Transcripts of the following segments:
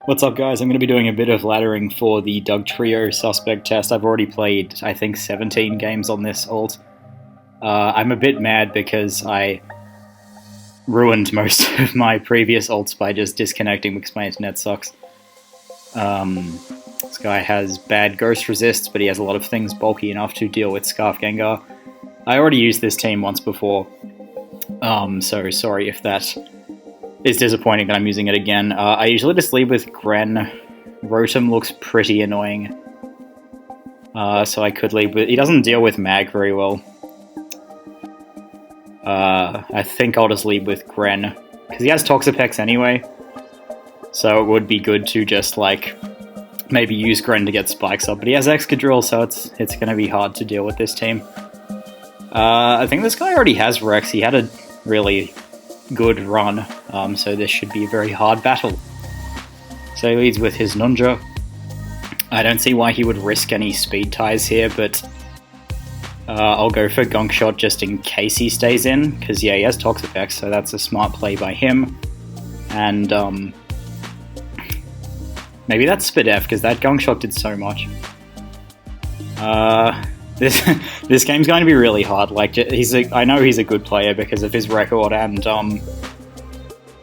What's up, guys? I'm going to be doing a bit of laddering for the Dugtrio suspect test. I've already played, I think, 17 games on this ult. I'm a bit mad because I ruined most of my previous ults by just disconnecting because my internet sucks. This guy has bad ghost resists, but he has a lot of things bulky enough to deal with Scarf Gengar. I already used this team once before, so sorry if that is disappointing that I'm using it again. I usually just lead with Gren. Rotom looks pretty annoying, so I could lead with... He doesn't deal with Mag very well. I think I'll just lead with Gren, because he has Toxapex anyway, so it would be good to just, like, maybe use Gren to get spikes up, but he has Excadrill, so it's going to be hard to deal with this team. I think this guy already has Rex. He had a really good run, so this should be a very hard battle. So he leads with his Nunja. I don't see why he would risk any speed ties here, but I'll go for Gunk Shot just in case he stays in, because yeah, he has Toxapex, so that's a smart play by him. And maybe that's Spadef, because that Gunk Shot did so much. This game's going to be really hard. Like, I know he's a good player because of his record, and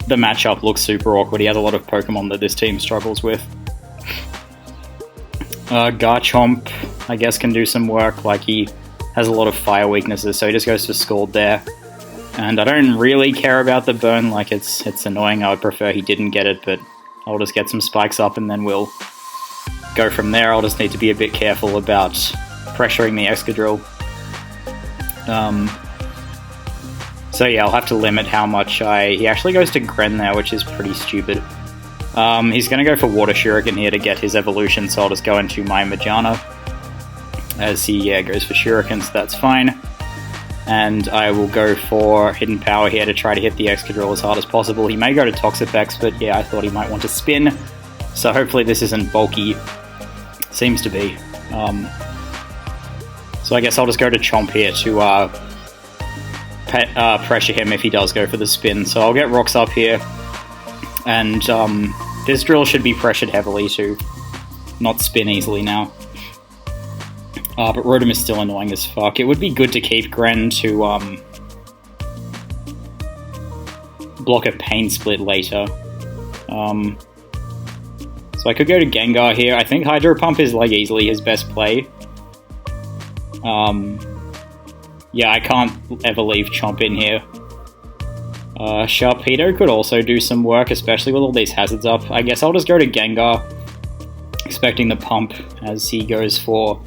the matchup looks super awkward. He has a lot of Pokemon that this team struggles with. Garchomp, I guess, can do some work. Like, he has a lot of fire weaknesses, so he just goes for Scald there. And I don't really care about the burn. Like, it's annoying. I would prefer he didn't get it, but I'll just get some spikes up and then we'll go from there. I'll just need to be a bit careful about pressuring the Excadrill. So yeah, I'll have to limit how much he actually goes to Gren there, which is pretty stupid. He's going to go for Water Shuriken here to get his evolution, so I'll just go into my Majana, as he goes for Shuriken, so that's fine. And I will go for Hidden Power here to try to hit the Excadrill as hard as possible. He may go to Toxapex, but yeah, I thought he might want to spin, so hopefully this isn't bulky. Seems to be. So I guess I'll just go to Chomp here to pressure him if he does go for the spin. So I'll get Rocks up here, and this drill should be pressured heavily to not spin easily now. But Rotom is still annoying as fuck. It would be good to keep Gren to block a Pain Split later. So I could go to Gengar here. I think Hydro Pump is like easily his best play. Yeah, I can't ever leave Chomp in here. Sharpedo could also do some work, especially with all these hazards up. I guess I'll just go to Gengar, expecting the pump as he goes for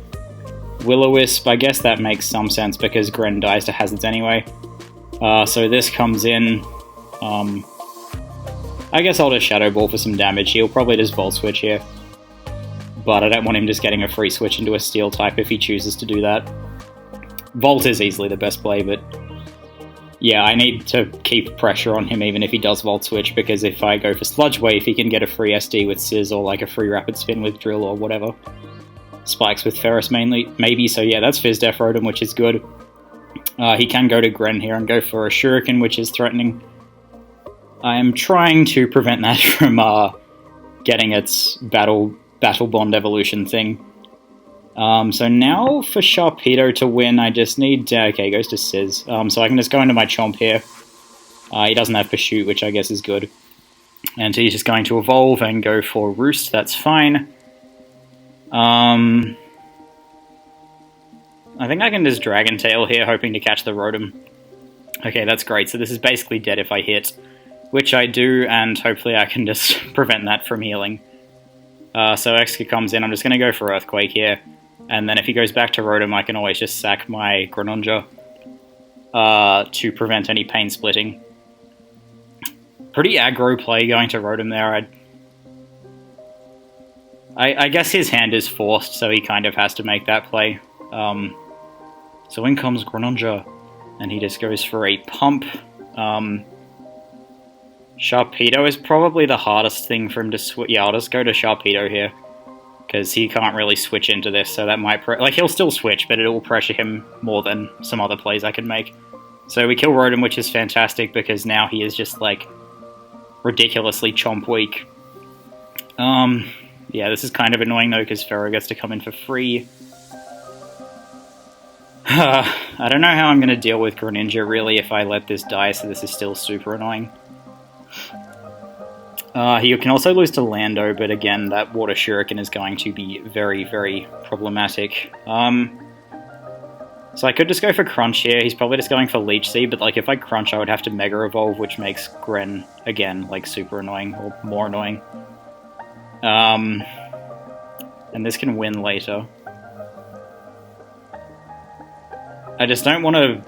Will-O-Wisp. I guess that makes some sense because Gren dies to hazards anyway. So this comes in. I guess I'll just Shadow Ball for some damage. He'll probably just Volt Switch here. But I don't want him just getting a free switch into a Steel type if he chooses to do that. Volt is easily the best play, but yeah, I need to keep pressure on him even if he does Volt Switch, because if I go for Sludge Wave, he can get a free SD with Sizz or like a free Rapid Spin with Drill or whatever. Spikes with Ferris mainly, maybe, so yeah, that's Fizz Def Rotom, which is good. He can go to Gren here and go for a Shuriken, which is threatening. I am trying to prevent that from getting its Battle Bond evolution thing. So now for Sharpedo to win, I just need... okay, he goes to Sizz. So I can just go into my Chomp here. He doesn't have Pursuit, which I guess is good. And he's just going to evolve and go for Roost, that's fine. I think I can just Dragon Tail here, hoping to catch the Rotom. Okay, that's great. So this is basically dead if I hit, which I do, and hopefully I can just prevent that from healing. So Exca comes in, I'm just going to go for Earthquake here, and then if he goes back to Rotom, I can always just sack my Greninja to prevent any Pain Splitting. Pretty aggro play going to Rotom there. I guess his hand is forced, so he kind of has to make that play. So in comes Greninja, and he just goes for a Pump. Sharpedo is probably the hardest thing for him to switch. Yeah, I'll just go to Sharpedo here, because he can't really switch into this, so that might... like, he'll still switch, but it will pressure him more than some other plays I can make. So we kill Rotom, which is fantastic, because now he is just, like, ridiculously Chomp weak. Yeah, this is kind of annoying though, because Pharaoh gets to come in for free. I don't know how I'm going to deal with Greninja, really, if I let this die, so this is still super annoying. He can also lose to Lando, but again, that Water Shuriken is going to be very, very problematic. So I could just go for Crunch here. He's probably just going for Leech Seed, but like if I Crunch, I would have to Mega Evolve, which makes Gren, again, like super annoying, or more annoying. And this can win later. I just don't want to...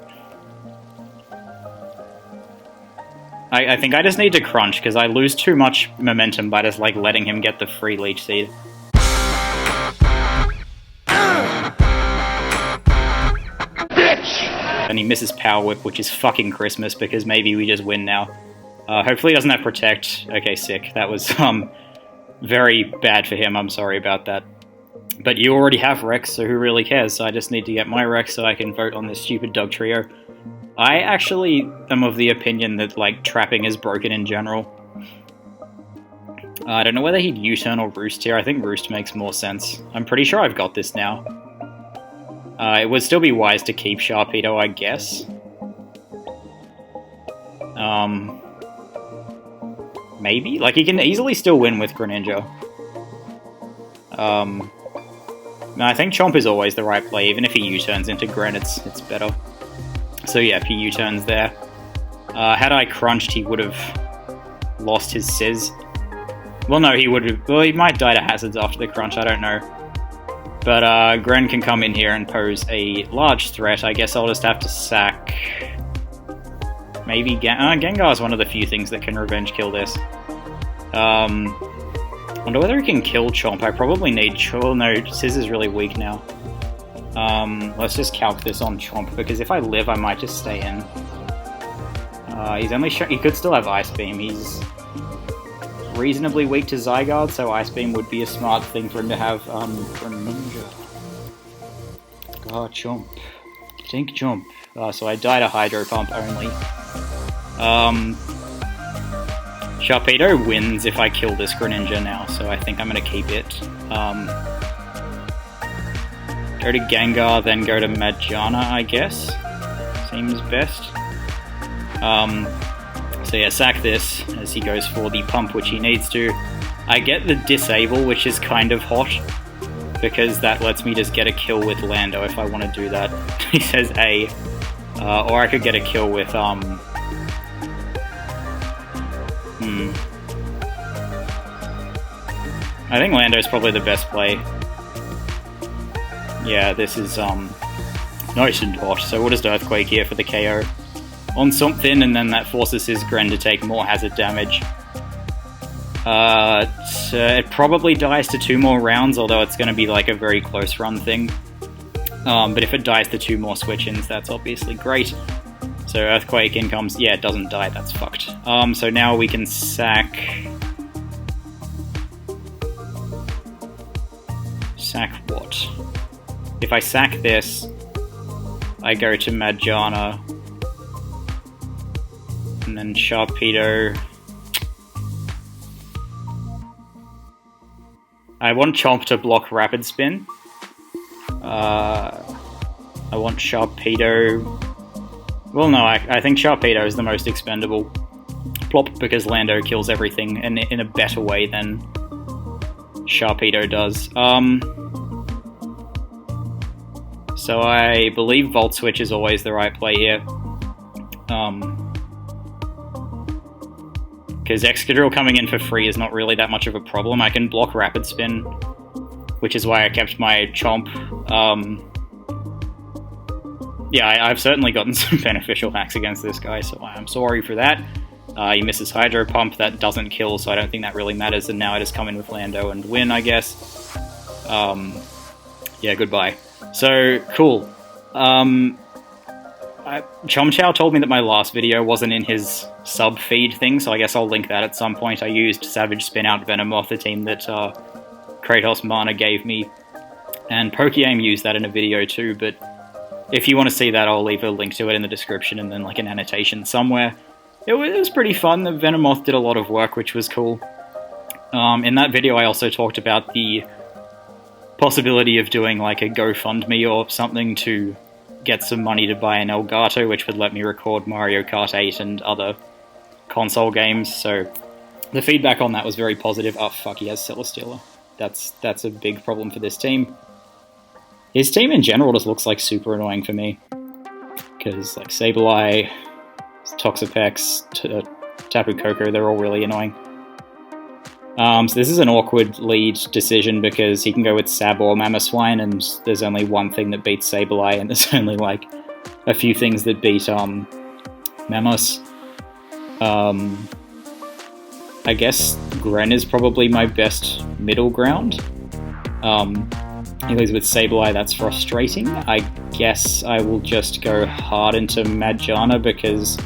I think I just need to Crunch, because I lose too much momentum by just like letting him get the free Leech Seed. And he misses Power Whip, which is fucking Christmas, because maybe we just win now. Hopefully he doesn't have Protect. Okay, sick. That was, very bad for him. I'm sorry about that. But you already have Rex, so who really cares? So I just need to get my Rex so I can vote on this stupid Dugtrio. I actually am of the opinion that, like, trapping is broken in general. I don't know whether he'd U-turn or Roost here. I think Roost makes more sense. I'm pretty sure I've got this now. It would still be wise to keep Sharpedo, I guess. Maybe? Like, he can easily still win with Greninja. No, I think Chomp is always the right play. Even if he U-turns into Gren, it's better. So yeah, if he U-turns there. Had I crunched, he would have lost his Sizz. Well, no, he would have... Well, he might die to Hazards after the crunch, I don't know. But Gren can come in here and pose a large threat. I guess I'll just have to sack... Maybe Gengar is one of the few things that can revenge kill this. Wonder whether he can kill Chomp. I probably need Chomp. No, Sizz is really weak now. Let's just calc this on Chomp, because if I live, I might just stay in. He's only he could still have Ice Beam. He's reasonably weak to Zygarde, so Ice Beam would be a smart thing for him to have. Greninja. God, Chomp. Think Chomp. So I died a Hydro Pump only. Sharpedo wins if I kill this Greninja now, so I think I'm going to keep it. Go to Gengar, then go to Majana, I guess. Seems best. So yeah, sack this as he goes for the pump, which he needs to. I get the Disable, which is kind of hot, because that lets me just get a kill with Lando if I want to do that. He says A. Or I could get a kill with, I think Lando's probably the best play. Yeah, this is, nice and hot, so we'll just Earthquake here for the KO on something, and then that forces his Gren to take more hazard damage. It probably dies to 2 more rounds, although it's going to be like a very close run thing. But if it dies to 2 more switch-ins, that's obviously great. So Earthquake in comes... Yeah, it doesn't die, that's fucked. So now we can sack... Sack what? If I sack this, I go to Majana, and then Sharpedo. I want Chomp to block Rapid Spin. I want Sharpedo... Well, no, I think Sharpedo is the most expendable. Plop, because Lando kills everything in a better way than Sharpedo does. So I believe Volt Switch is always the right play here. Because Excadrill coming in for free is not really that much of a problem. I can block Rapid Spin, which is why I kept my Chomp. Yeah, I've certainly gotten some beneficial hacks against this guy, so I'm sorry for that. He misses Hydro Pump, that doesn't kill, so I don't think that really matters, and now I just come in with Lando and win, I guess. Yeah, goodbye. So, cool. Chomchow told me that my last video wasn't in his sub-feed thing, so I guess I'll link that at some point. I used Savage Spin out Venomoth, the team that Kratos Mana gave me, and Pokeaim used that in a video too, but if you want to see that, I'll leave a link to it in the description and then like an annotation somewhere. It was pretty fun. The Venomoth did a lot of work, which was cool. In that video, I also talked about the possibility of doing like a GoFundMe or something to get some money to buy an Elgato, which would let me record Mario Kart 8 and other console games. So the feedback on that was very positive. Oh fuck, he has Celesteela. That's a big problem for this team. His team in general just looks like super annoying for me. Because like Sableye, Toxapex, Tapu Koko, they're all really annoying. So this is an awkward lead decision because he can go with Sab or Mamoswine, and there's only one thing that beats Sableye, and there's only like a few things that beat Mamos. I guess Gren is probably my best middle ground. He leads with Sableye, that's frustrating. I guess I will just go hard into Majana because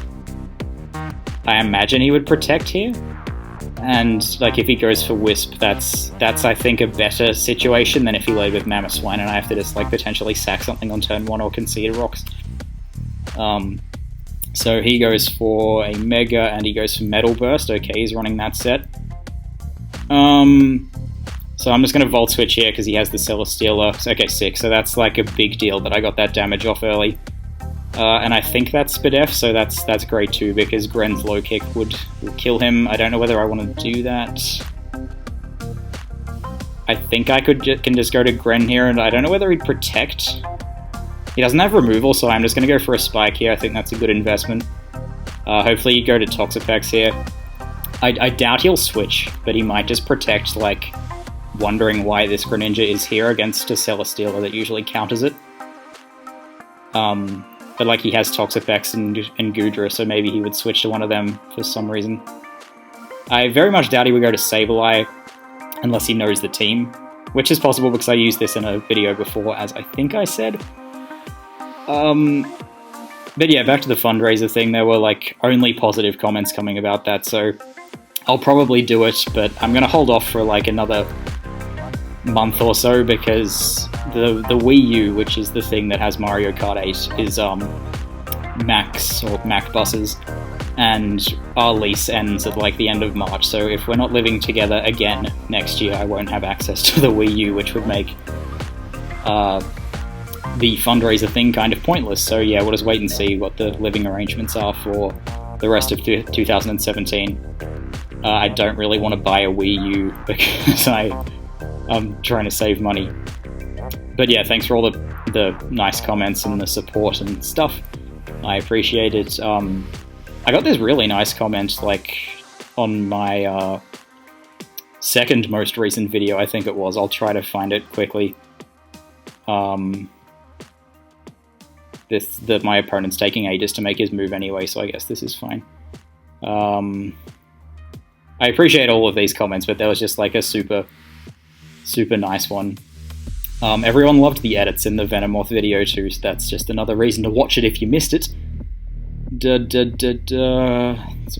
I imagine he would protect here. And like if he goes for Wisp, that's I think a better situation than if he laid with Mamoswine and I have to just like potentially sack something on turn 1 or concede rocks. So he goes for a Mega and he goes for Metal Burst. Okay, he's running that set. So I'm just going to Volt Switch here because he has the Celesteela. Okay, 6, so that's like a big deal that I got that damage off early. And I think that's Spadef, so that's great too, because Gren's low kick would kill him. I don't know whether I want to do that. I think I can just go to Gren here, and I don't know whether he'd protect. He doesn't have removal, so I'm just going to go for a Spike here. I think that's a good investment. Hopefully you go to Toxapex here. I doubt he'll switch, but he might just protect, like, wondering why this Greninja is here against a Celesteela that usually counters it. But like he has Toxapex and Goodra, so maybe he would switch to one of them for some reason. I very much doubt he would go to Sableye unless he knows the team, which is possible because I used this in a video before, as I think I said. But yeah, back to the fundraiser thing, there were like only positive comments coming about that, so I'll probably do it, but I'm gonna hold off for like another month or so because the Wii U, which is the thing that has Mario Kart 8, is Max or Mac buses, and our lease ends at like the end of March, so if we're not living together again next year, I won't have access to the Wii U, which would make the fundraiser thing kind of pointless. So yeah, we'll just wait and see what the living arrangements are for the rest of 2017. I don't really want to buy a Wii U because I'm trying to save money. But yeah, thanks for all the nice comments and the support and stuff. I appreciate it. I got this really nice comment, like, on my second most recent video, I think it was. I'll try to find it quickly. My opponent's taking ages to make his move anyway, so I guess this is fine. I appreciate all of these comments, but there was just like a super nice one. Everyone loved the edits in the Venomoth video too, so that's just another reason to watch it if you missed it. It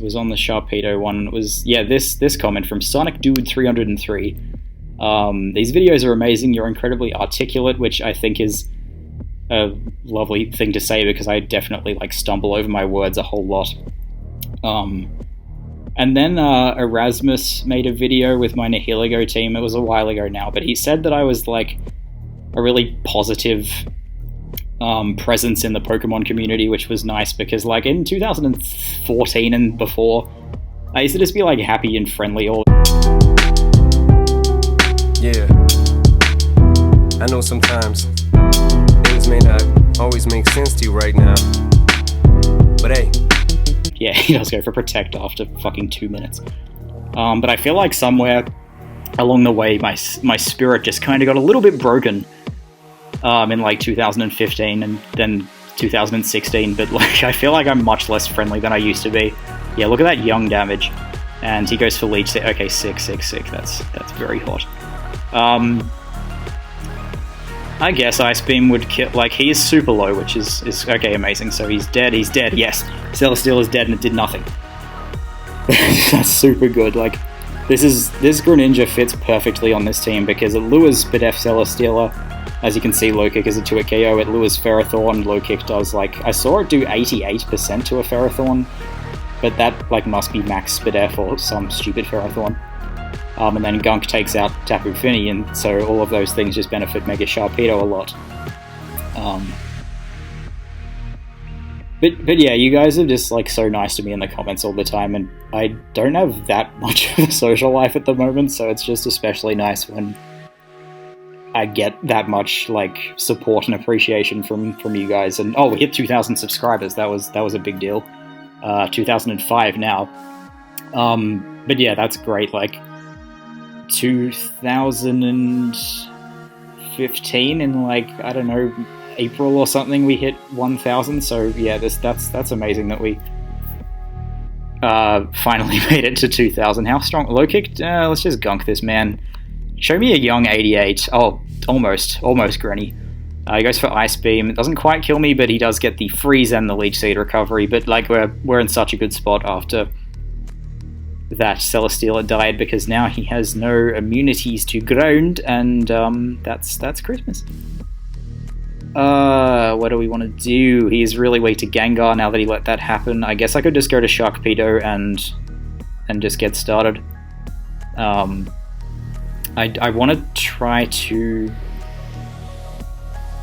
was on the Sharpedo one. It was, yeah, this comment from Sonic Dude 303. These videos are amazing, you're incredibly articulate, which I think is a lovely thing to say because I definitely like stumble over my words a whole lot. And then Erasmus made a video with my Nihilego team. It was a while ago now, but he said that I was like a really positive presence in the Pokemon community, which was nice because like in 2014 and before, I used to just be like happy and friendly all. Yeah, I know sometimes things may not always make sense to you right now, but hey. Yeah, he does go for Protect after fucking 2 minutes. But I feel like somewhere along the way, my spirit just kind of got a little bit broken in like 2015 and then 2016. But like, I feel like I'm much less friendly than I used to be. Yeah, look at that young damage, and he goes for Leech. Okay, 6. That's very hot. I guess Ice Beam would kill, like, he is super low, which is okay, amazing. So he's dead, yes. Celesteela is dead and it did nothing. That's super good, like, this Greninja fits perfectly on this team because it lures Spadef Celesteela. As you can see, low kick is a 2-hit KO, it lures Ferrothorn, low kick does, like, I saw it do 88% to a Ferrothorn, but that, like, must be max Spadef or some stupid Ferrothorn. And then Gunk takes out Tapu Fini, and so all of those things just benefit Mega Sharpedo a lot. But yeah, you guys are just like so nice to me in the comments all the time, and I don't have that much of a social life at the moment, so it's just especially nice when I get that much like support and appreciation from you guys. And oh, we hit 2,000 subscribers. That was a big deal. 2005 now. But yeah, that's great. Like 2015 in like, I don't know, April or something, we hit 1,000. So yeah, that's amazing that we finally made it to 2,000. How strong? Low kick? Let's just gunk this man. Show me a young 88. Oh, almost Granny. He goes for Ice Beam. It doesn't quite kill me, but he does get the freeze and the Leech Seed recovery. But like we're in such a good spot after that Celesteela died, because now he has no immunities to ground, and that's Christmas. What do we want to do? He's really weak to Gengar now that he let that happen. I guess I could just go to Sharpedo and just get started. I want to try to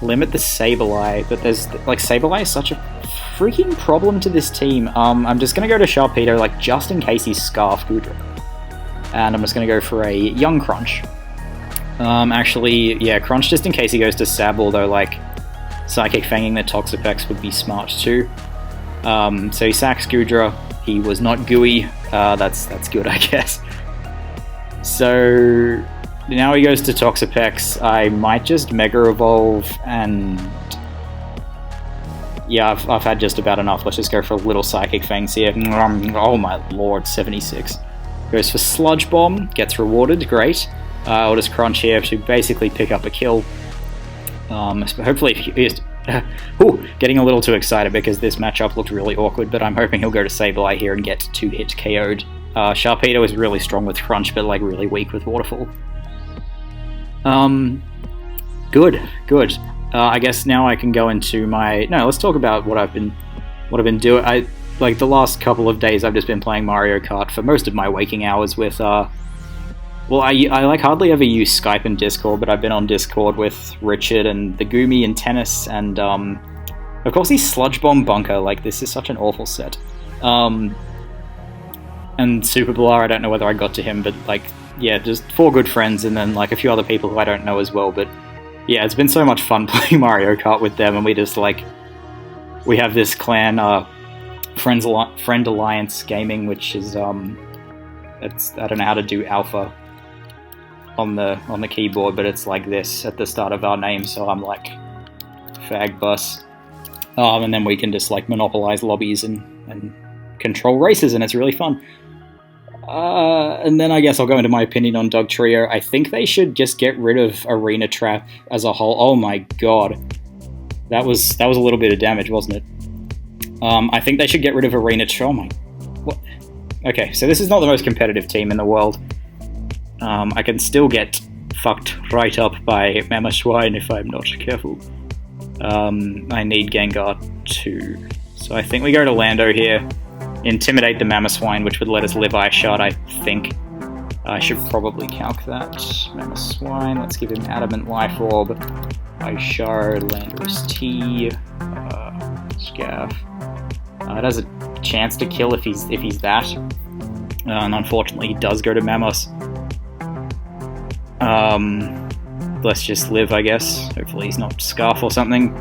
limit the Sableye, but there's like Sableye is such a freaking problem to this team. I'm just gonna go to Sharpedo, like just in case he's Scarf Goodra, and I'm just gonna go for a Young Crunch. Actually, yeah, Crunch just in case he goes to Sab, although like Psychic Fanging the Toxapex would be smart too. So he sacks Goodra. He was not gooey. That's good, I guess. So now he goes to Toxapex. I might just Mega Evolve, and yeah, I've had just about enough. Let's just go for a little Psychic Fangs here. Oh my lord, 76. Goes for Sludge Bomb, gets rewarded, great. I'll just Crunch here to basically pick up a kill. Hopefully, getting a little too excited because this matchup looked really awkward, but I'm hoping he'll go to Sableye here and get 2-hit KO'd. Sharpedo is really strong with Crunch, but like really weak with Waterfall. Good. I guess now I can go into my... No, let's talk about what I've been doing. Like the last couple of days, I've just been playing Mario Kart for most of my waking hours with, well, I like hardly ever use Skype and Discord, but I've been on Discord with Richard and the Goomy and Tennis, and, of course he's Sludge Bomb Bunker. Like, this is such an awful set. And Super Blar, I don't know whether I got to him, but, like, yeah, just 4 good friends, and then, like, a few other people who I don't know as well, but, yeah, it's been so much fun playing Mario Kart with them, and we just, like, we have this clan, Friend Alliance Gaming, which is, it's, I don't know how to do alpha on the keyboard, but it's like this at the start of our name, so I'm like, Fagbus. And then we can just, like, monopolize lobbies and control races, and it's really fun. And then I guess I'll go into my opinion on Dugtrio. I think they should just get rid of Arena Trap as a whole. Oh my god. That was a little bit of damage, wasn't it? I think they should get rid of Arena Trap. Oh my... What? Okay, so this is not the most competitive team in the world. I can still get fucked right up by Mamoswine if I'm not careful. I need Gengar too. So I think we go to Lando here. Intimidate the Mamoswine, which would let us live Ice Shard, I think. I should probably calc that. Mamoswine, let's give him Adamant Life Orb. Ice Shard, Landorus T, Scaff. It has a chance to kill if he's that. And unfortunately he does go to Mamos. Let's just live, I guess. Hopefully he's not Scarf or something.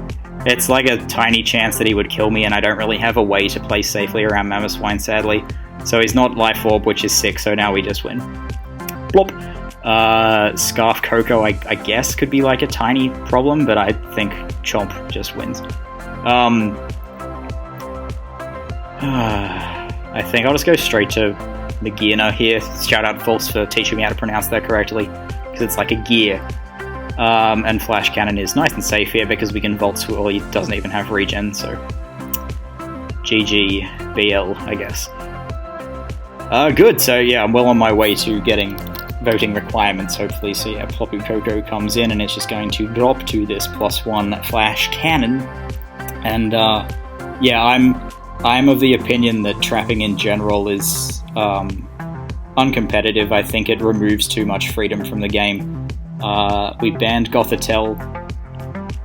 It's like a tiny chance that he would kill me, and I don't really have a way to play safely around Mamoswine, sadly. So he's not Life Orb, which is sick, so now we just win. Plop! Scarf Coco, I guess, could be like a tiny problem, but I think Chomp just wins. I think I'll just go straight to Nagina here. Shout out False for teaching me how to pronounce that correctly, because it's like a gear. And Flash Cannon is nice and safe here because we can Volt Swirl. He doesn't even have regen, so GG BL, I guess. Good, so yeah, I'm well on my way to getting voting requirements, hopefully. So yeah, Ploppy Coco comes in, and it's just going to drop to this +1 Flash Cannon. And yeah, I'm of the opinion that trapping in general is uncompetitive. I think it removes too much freedom from the game. We banned Gothitelle,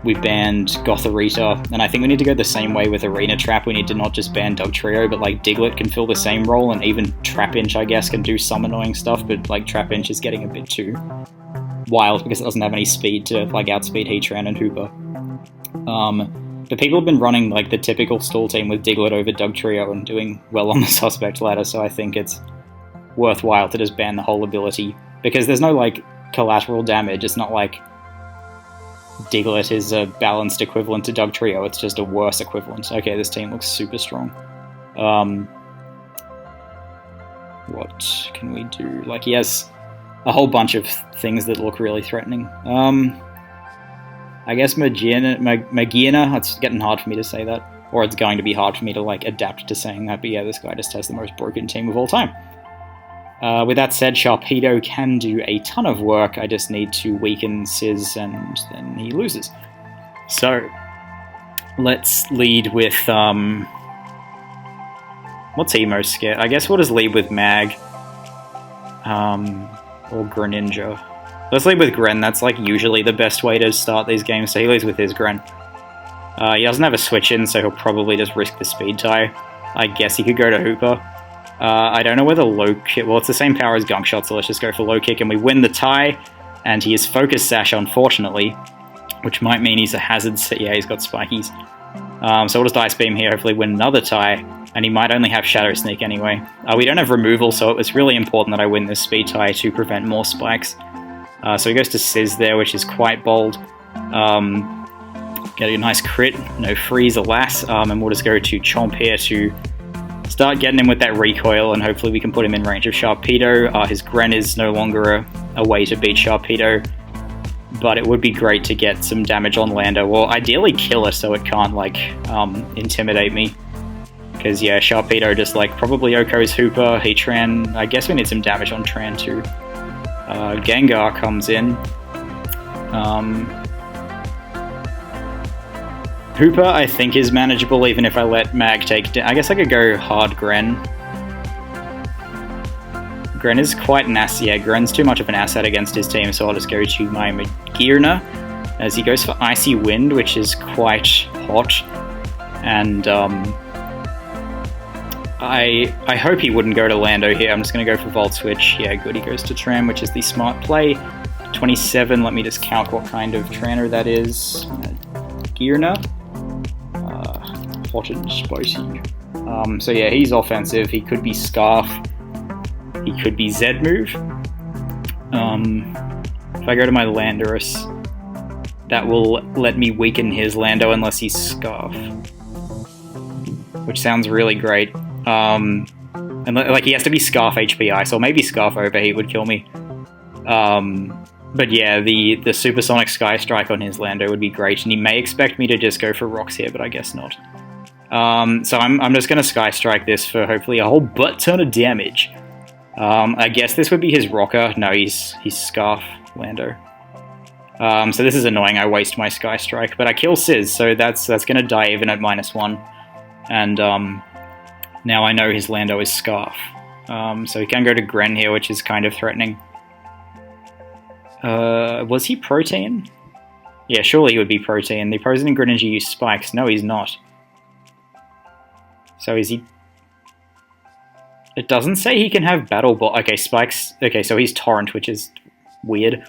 we banned Gothorita, and I think we need to go the same way with Arena Trap. We need to not just ban Dugtrio, but like Diglett can fill the same role, and even Trapinch, I guess, can do some annoying stuff, but like Trapinch is getting a bit too wild because it doesn't have any speed to like outspeed Heatran and Hooper. But people have been running like the typical stall team with Diglett over Dugtrio and doing well on the suspect ladder, so I think it's worthwhile to just ban the whole ability, because there's no like collateral damage. It's not like Diglett is a balanced equivalent to Dugtrio, it's just a worse equivalent. Okay, this team looks super strong. What can we do? Like, he has a whole bunch of things that look really threatening. I guess Magiana, it's getting hard for me to say that. Or it's going to be hard for me to like adapt to saying that, but yeah, this guy just has the most broken team of all time. With that said, Sharpedo can do a ton of work. I just need to weaken Sizz and then he loses. So, let's lead with, what's he most scared? I guess we'll just lead with Mag. Or Greninja. Let's lead with Gren, that's like usually the best way to start these games, so he leads with his Gren. He doesn't have a switch in, so he'll probably just risk the speed tie. I guess he could go to Hooper. I don't know whether low kick... Well, it's the same power as Gunk Shot, so let's just go for low kick, and we win the tie. And he is Focus Sash, unfortunately, which might mean he's a hazard. Yeah, he's got Spikies. So we'll just Ice Beam here, hopefully win another tie. And he might only have Shadow Sneak anyway. We don't have removal, so it was really important that I win this speed tie to prevent more spikes. So he goes to Sizz there, which is quite bold. Get a nice crit, no freeze, alas. And we'll just go to Chomp here to start getting him with that recoil, and hopefully we can put him in range of Sharpedo. His Gren is no longer a way to beat Sharpedo, but it would be great to get some damage on Lando, or ideally kill it so it can't, like, intimidate me. Because, yeah, Sharpedo just, like, probably Oko's Hooper, Heatran. I guess we need some damage on Tran, too. Gengar comes in. Hooper, I think, is manageable even if I let Mag take... I guess I could go hard Gren. Gren is quite an ass. Yeah, Gren's too much of an asset against his team, so I'll just go to my Magearna as he goes for Icy Wind, which is quite hot. And, I hope he wouldn't go to Lando here. I'm just going to go for Volt Switch. Yeah, good, he goes to Tram, which is the smart play. 27, let me just count what kind of trainer that is. Magearna. Hot and spicy. So yeah, he's offensive. He could be Scarf. He could be Z-move. If I go to my Landorus, that will let me weaken his Lando unless he's Scarf. Which sounds really great. And like he has to be Scarf HPI, so maybe Scarf Overheat would kill me. But yeah, the Supersonic Sky Strike on his Lando would be great, and he may expect me to just go for Rocks here, but I guess not. So I'm just going to Sky Strike this for hopefully a whole butt ton of damage. I guess this would be his Rocker. No, he's Scarf Lando. So this is annoying, I waste my Sky Strike, but I kill Sizz, so that's going to die even at -1. And now I know his Lando is Scarf. So he can go to Gren here, which is kind of threatening. Was he Protein? Yeah, surely he would be Protein. The opposing Greninja use Spikes. No, he's not. So is he... It doesn't say he can have Battle Ball. Okay, Spikes... Okay, so he's Torrent, which is weird.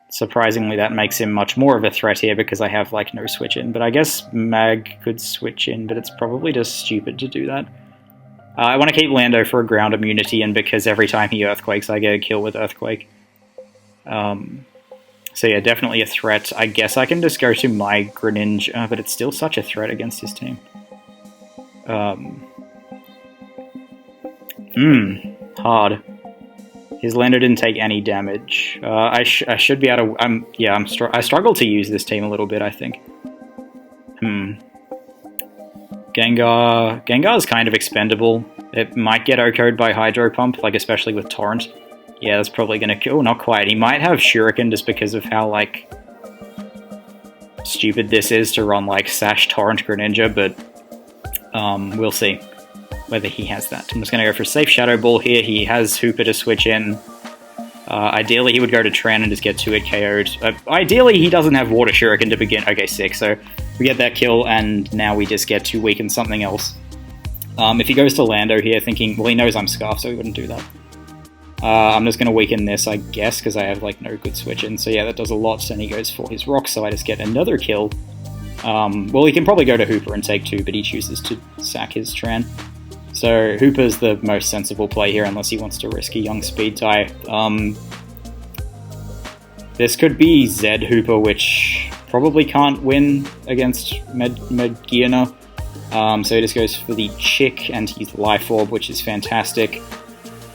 Surprisingly, that makes him much more of a threat here because I have, like, no switch in. But I guess Mag could switch in, but it's probably just stupid to do that. I want to keep Lando for a ground immunity, and because every time he Earthquakes, I get a kill with Earthquake. So yeah, definitely a threat. I guess I can just go to my Greninja, but it's still such a threat against his team. Hard. His Lando didn't take any damage. I should be able to... I struggle to use this team a little bit, I think. Gengar is kind of expendable. It might get OHKO'd by Hydro Pump, like especially with Torrent. Yeah, that's probably gonna kill. Oh, not quite. He might have Shuriken just because of how, like, stupid this is to run, like, Sash Torrent Greninja, but we'll see. whether he has that. I'm just going to go for a safe Shadow Ball here. He has Hooper to switch in. Ideally, he would go to Tran and just get 2-hit KO'd. Ideally, he doesn't have Water Shuriken to begin. Okay, sick. So we get that kill, and now we just get to weaken something else. If he goes to Lando here, thinking, well, he knows I'm Scarf, so he wouldn't do that. I'm just going to weaken this, I guess, because I have, like, no good switch in. So yeah, that does a lot, and he goes for his Rock, so I just get another kill. Well, he can probably go to Hooper and take 2, but he chooses to sack his Tran. So Hooper's the most sensible play here, unless he wants to risk a young speed tie. This could be Zed Hooper, which probably can't win against Medgiana. So he just goes for the Chick, and he's Life Orb, which is fantastic.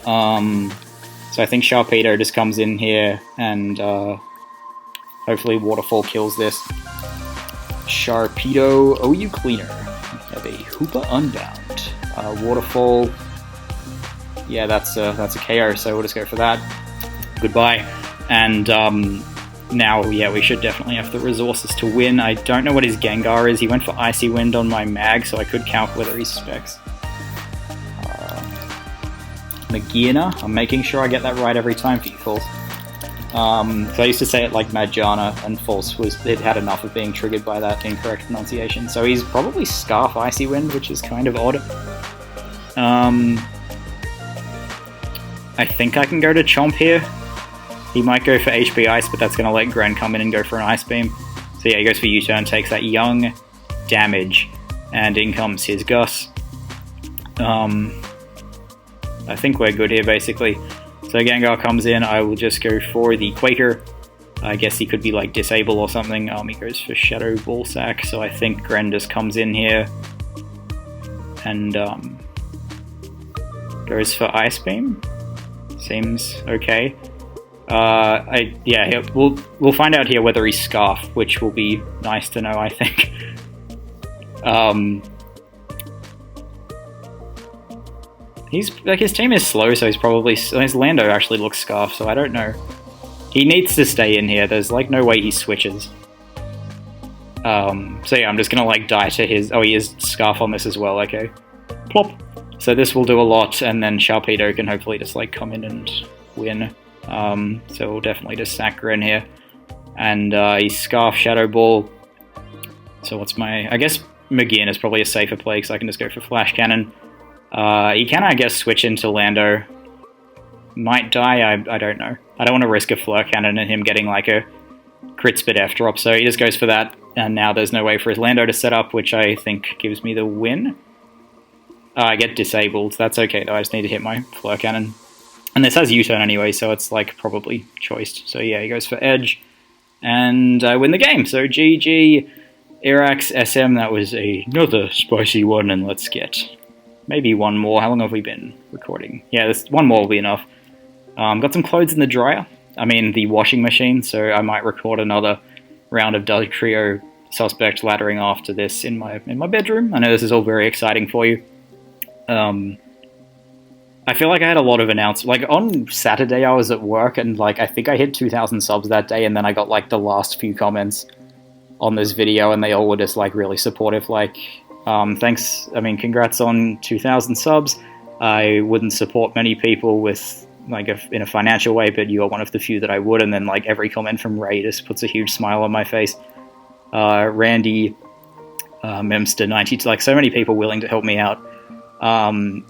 So I think Sharpedo just comes in here, and hopefully Waterfall kills this. Sharpedo, OU Cleaner. We have a Hooper Unbound. Waterfall. Yeah, that's a KO, so we'll just go for that. Goodbye. And now, yeah, we should definitely have the resources to win. I don't know what his Gengar is. He went for Icy Wind on my Mag, so I could count whether he specs. Medgiana. I'm making sure I get that right every time for you, False. So I used to say it like Medgiana, and False it had enough of being triggered by that incorrect pronunciation. So he's probably Scarf Icy Wind, which is kind of odd. I think I can go to Chomp here. He might go for HP Ice, but that's going to let Gren come in and go for an Ice Beam. So yeah, he goes for U-turn, takes that young damage, and in comes his Gus. I think we're good here, basically. So Gengar comes in, I will just go for the Quaker. I guess he could be like Disable or something. He goes for Shadow Ball Sack, so I think Gren just comes in here and goes for Ice Beam. Seems okay. We'll find out here whether he's Scarf, which will be nice to know, I think. His team is slow, so he's probably... His Lando actually looks Scarf, so I don't know. He needs to stay in here. There's, like, no way he switches. So yeah, I'm just gonna, like, die to his... Oh, he is Scarf on this as well, okay. Plop! So this will do a lot, and then Sharpedo can hopefully just, like, come in and win. So we'll definitely just sack Gren here. And he's Scarf Shadow Ball. So what's my... I guess Medgiana is probably a safer play, because I can just go for Flash Cannon. He can, I guess, switch into Lando. Might die, I don't know. I don't want to risk a Flare Cannon and him getting like a crit spit F drop, so he just goes for that, and now there's no way for his Lando to set up, which I think gives me the win. I get disabled. That's okay, though. I just need to hit my Flare Cannon. And this has U-turn anyway, so it's like probably choiced. So yeah, he goes for Edge, and I win the game. So GG, Irax, SM, that was another spicy one, and let's get... maybe one more. How long have we been recording? Yeah, one more will be enough. Got some clothes in the dryer. I mean, the washing machine, so I might record another round of Dugtrio Suspect laddering after this in my bedroom. I know this is all very exciting for you. I feel like I had a lot of announcements. Like, on Saturday I was at work, and like I think I hit 2,000 subs that day, and then I got like the last few comments on this video, and they all were just like really supportive, like... thanks, I mean, congrats on 2,000 subs. I wouldn't support many people with, like, in a financial way, but you are one of the few that I would, and then, like, every comment from Ray just puts a huge smile on my face. Randy, Memster92, like, so many people willing to help me out.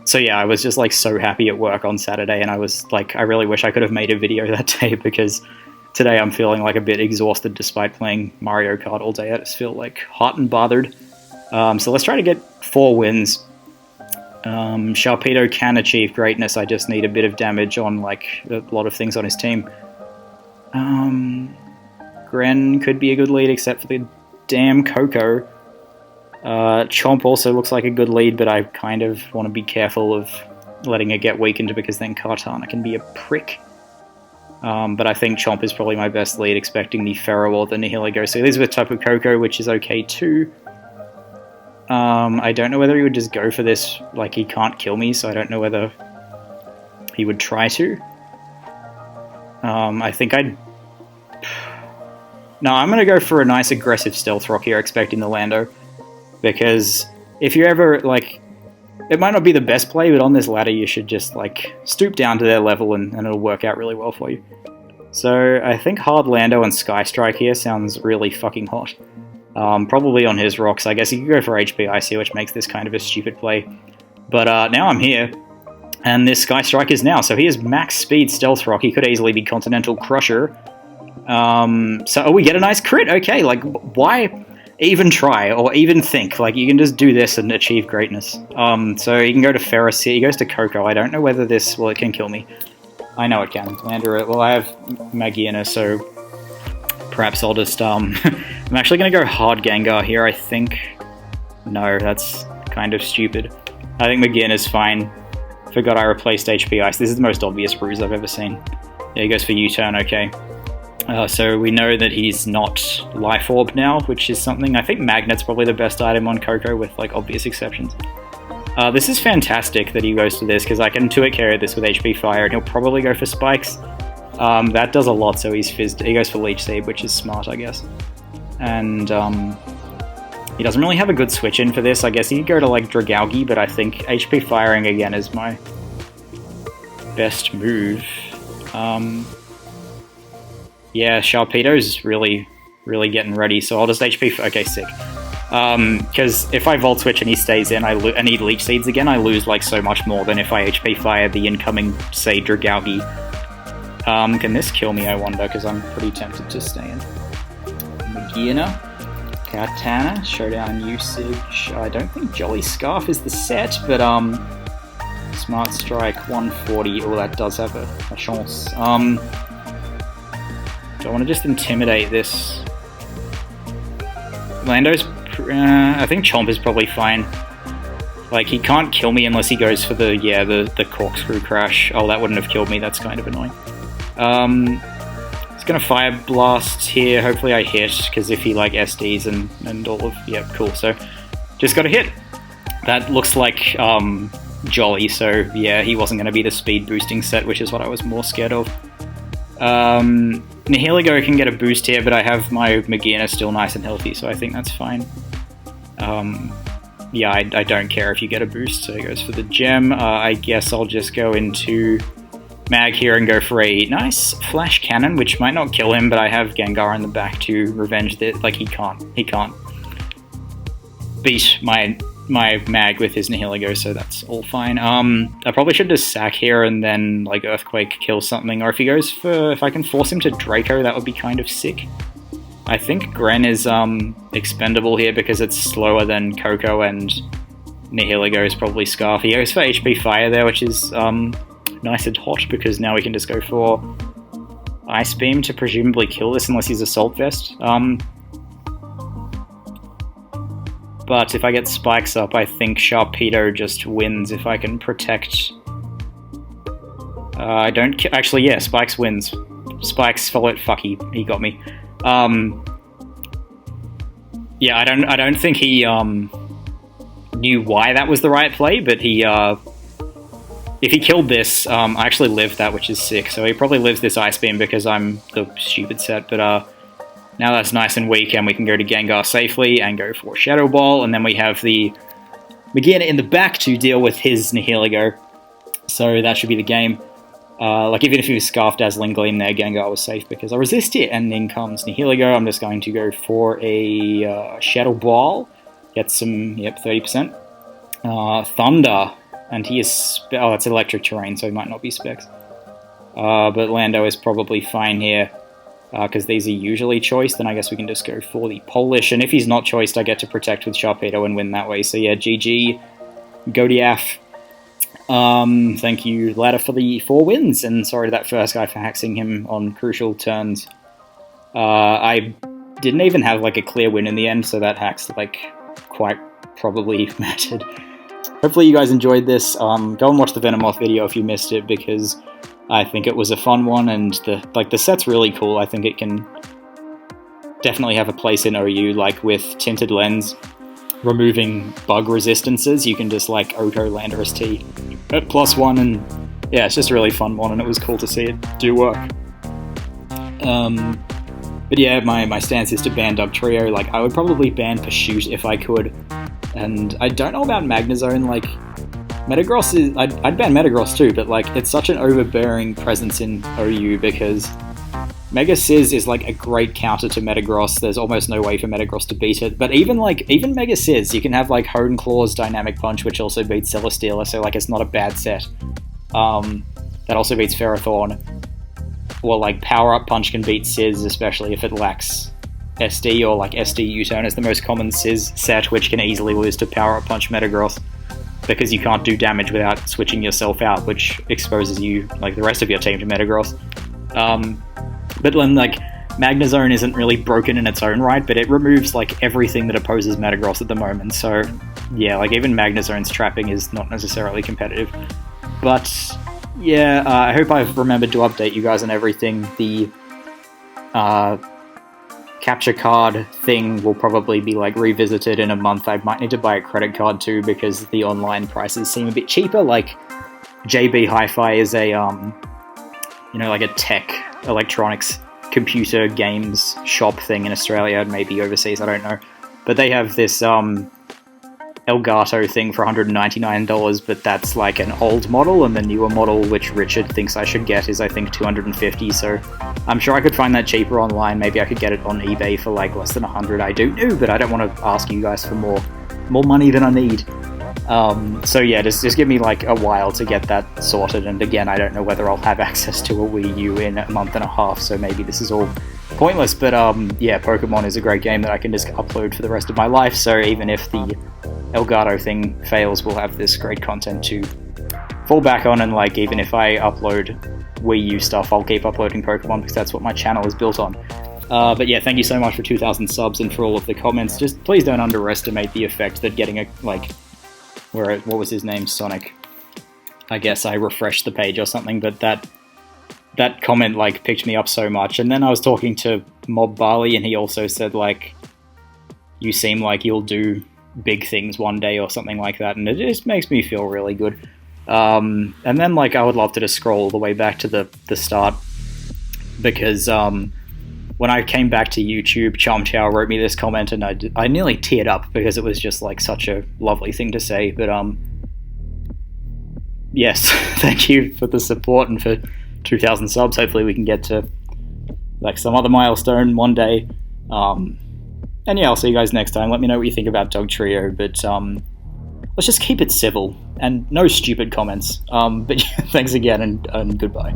So yeah, I was just, like, so happy at work on Saturday, and I was, like, I really wish I could have made a video that day, because today I'm feeling, like, a bit exhausted despite playing Mario Kart all day. I just feel, like, hot and bothered. So let's try to get 4 wins. Sharpedo can achieve greatness, I just need a bit of damage on, like, a lot of things on his team. Gren could be a good lead, except for the damn Coco. Chomp also looks like a good lead, but I kind of want to be careful of letting it get weakened, because then Kartana can be a prick. But I think Chomp is probably my best lead, expecting the Feral or the Nihilego. So Elizabeth type of Coco, which is okay too. I don't know whether he would just go for this, like, he can't kill me, so I don't know whether he would try to. I think I'd... No, I'm gonna go for a nice aggressive Stealth Rock here, expecting the Lando, because if you're ever, like... it might not be the best play, but on this ladder you should just like stoop down to their level and it'll work out really well for you. So I think Hard Lando and Sky Strike here sounds really fucking hot. Probably on his rocks. I guess you could go for HP Icy, which makes this kind of a stupid play. But now I'm here, and this Sky Strike is now. So he has max speed Stealth Rock. He could easily be Continental Crusher. So we get a nice crit. Okay, like why even try or even think? Like you can just do this and achieve greatness. So you can go to Ferris here. He goes to Coco. I don't know whether this, well, it can kill me. I know it can. Lander, well, I have Magiana, so perhaps I'll just, I'm actually going to go hard Gengar here, I think. No, that's kind of stupid. I think Magiana's fine. Forgot I replaced HP Ice. This is the most obvious bruise I've ever seen. Yeah, he goes for U-turn, okay. So we know that he's not Life Orb now, which is something, I think Magnet's probably the best item on Coco with, like, obvious exceptions. This is fantastic that he goes to this, because I can 2-hit carry this with HP Fire, and he'll probably go for Spikes. That does a lot, so he's fizzed. He goes for Leech Seed, which is smart, I guess. And he doesn't really have a good switch in for this. I guess he could go to like Dragalge, but I think HP Firing again is my best move. Yeah, Sharpedo's really getting ready, so I'll just HP... Okay, sick. Because if I Volt Switch and he stays in, I need Leech Seeds again, I lose like so much more than if I HP Fire the incoming, say, Dragalge. Can this kill me, I wonder, because I'm pretty tempted to stay in. Magiana, Katana, Showdown usage. I don't think Jolly Scarf is the set, but Smart Strike 140. Oh, that does have a chance. Do I want to just intimidate this? Lando's... I think Chomp is probably fine. Like, he can't kill me unless he goes for the Corkscrew Crash. Oh, that wouldn't have killed me, that's kind of annoying. It's gonna Fire Blast here, hopefully I hit, because if he like SDs and all of... Yeah, cool, so just gotta hit. That looks like Jolly, so yeah, he wasn't gonna be the speed boosting set, which is what I was more scared of. Nihilego can get a boost here, but I have my Magiana still nice and healthy, so I think that's fine. Yeah, I don't care if you get a boost, so he goes for the gem. I guess I'll just go into Mag here and go for a nice Flash Cannon, which might not kill him, but I have Gengar in the back to revenge this. Like, he can't beat my Mag with his Nihilego, so that's all fine. I probably should just sack here and then, like, Earthquake kill something, or if he goes for... If I can force him to Draco, that would be kind of sick. I think Gren is expendable here because it's slower than Coco, and Nihilego is probably Scarf. He goes for HP Fire there, which is nice and hot, because now we can just go for Ice Beam to presumably kill this, unless he's Assault Vest. But if I get Spikes up, I think Sharpedo just wins if I can protect... I don't... Actually, yeah, Spikes wins. Spikes, follow it, fuck, he got me. Yeah, I don't think he knew why that was the right play, but he if he killed this, I actually lived that, which is sick. So he probably lives this Ice Beam because I'm the stupid set. But now that's nice and weak, and we can go to Gengar safely and go for Shadow Ball, and then we have the Magiana in the back to deal with his Nihilego. So that should be the game. Like, even if he was Scarf Dazzling Gleam there, Gengar was safe because I resist it, and then comes Nihilego. I'm just going to go for a Shadow Ball. Get some, yep, 30%. Thunder, and he is... Oh, it's electric terrain, so he might not be Specs. But Lando is probably fine here, because these are usually choiced, then I guess we can just go for the Polish, and if he's not choiced, I get to protect with Sharpedo and win that way. So yeah, GG, Godiaf. Thank you, Ladder, for the 4 wins, and sorry to that first guy for hexing him on crucial turns. I didn't even have, like, a clear win in the end, so that hex, like, quite probably mattered. Hopefully you guys enjoyed this. Go and watch the Venomoth video if you missed it, because I think it was a fun one, and the set's really cool. I think it can definitely have a place in OU, like with Tinted Lens. Removing bug resistances, you can just like Oko Landorus T at +1, and yeah, it's just a really fun one, and it was cool to see it do work. But yeah, my stance is to ban Dugtrio. Like, I would probably ban Pursuit if I could, and I don't know about Magnezone. Like, Metagross is... I'd ban Metagross too, but like it's such an overbearing presence in OU because Mega Sizz is like a great counter to Metagross. There's almost no way for Metagross to beat it. But even Mega Sizz, you can have like Hone Claw's Dynamic Punch, which also beats Celesteela, so like it's not a bad set. That also beats Ferrothorn. Or like Power Up Punch can beat Sizz, especially if it lacks SD, or like SD U-Turn is the most common Sizz set, which can easily lose to Power Up Punch Metagross because you can't do damage without switching yourself out, which exposes you, like the rest of your team, to Metagross. But then, like, Magnezone isn't really broken in its own right, but it removes, like, everything that opposes Metagross at the moment, so, yeah, like, even Magnezone's trapping is not necessarily competitive. But, yeah, I hope I've remembered to update you guys on everything. The, capture card thing will probably be, like, revisited in a month. I might need to buy a credit card, too, because the online prices seem a bit cheaper. Like, JB Hi-Fi is a, you know, like a tech, electronics, computer games shop thing in Australia, and maybe overseas, I don't know. But they have this Elgato thing for $199, but that's like an old model, and the newer model, which Richard thinks I should get, is I think $250, so I'm sure I could find that cheaper online. Maybe I could get it on eBay for like less than $100. I don't know, but I don't want to ask you guys for more money than I need. So yeah, just give me like a while to get that sorted, and again, I don't know whether I'll have access to a Wii U in a month and a half, so maybe this is all pointless, but yeah, Pokemon is a great game that I can just upload for the rest of my life, so even if the Elgato thing fails, we'll have this great content to fall back on, and like, even if I upload Wii U stuff, I'll keep uploading Pokemon, because that's what my channel is built on. But yeah, thank you so much for 2,000 subs and for all of the comments. Just please don't underestimate the effect that getting a, like, what was his name? Sonic. I guess I refreshed the page or something, but that comment, like, picked me up so much. And then I was talking to Mob Barley, and he also said, like, you seem like you'll do big things one day or something like that, and it just makes me feel really good. And then, like, I would love to just scroll all the way back to the start, because when I came back to YouTube, Chom Chow wrote me this comment, and I nearly teared up because it was just like such a lovely thing to say. But yes, thank you for the support and for 2,000 subs. Hopefully we can get to like some other milestone one day. And yeah, I'll see you guys next time. Let me know what you think about Dugtrio, but let's just keep it civil and no stupid comments. But yeah, thanks again, and goodbye.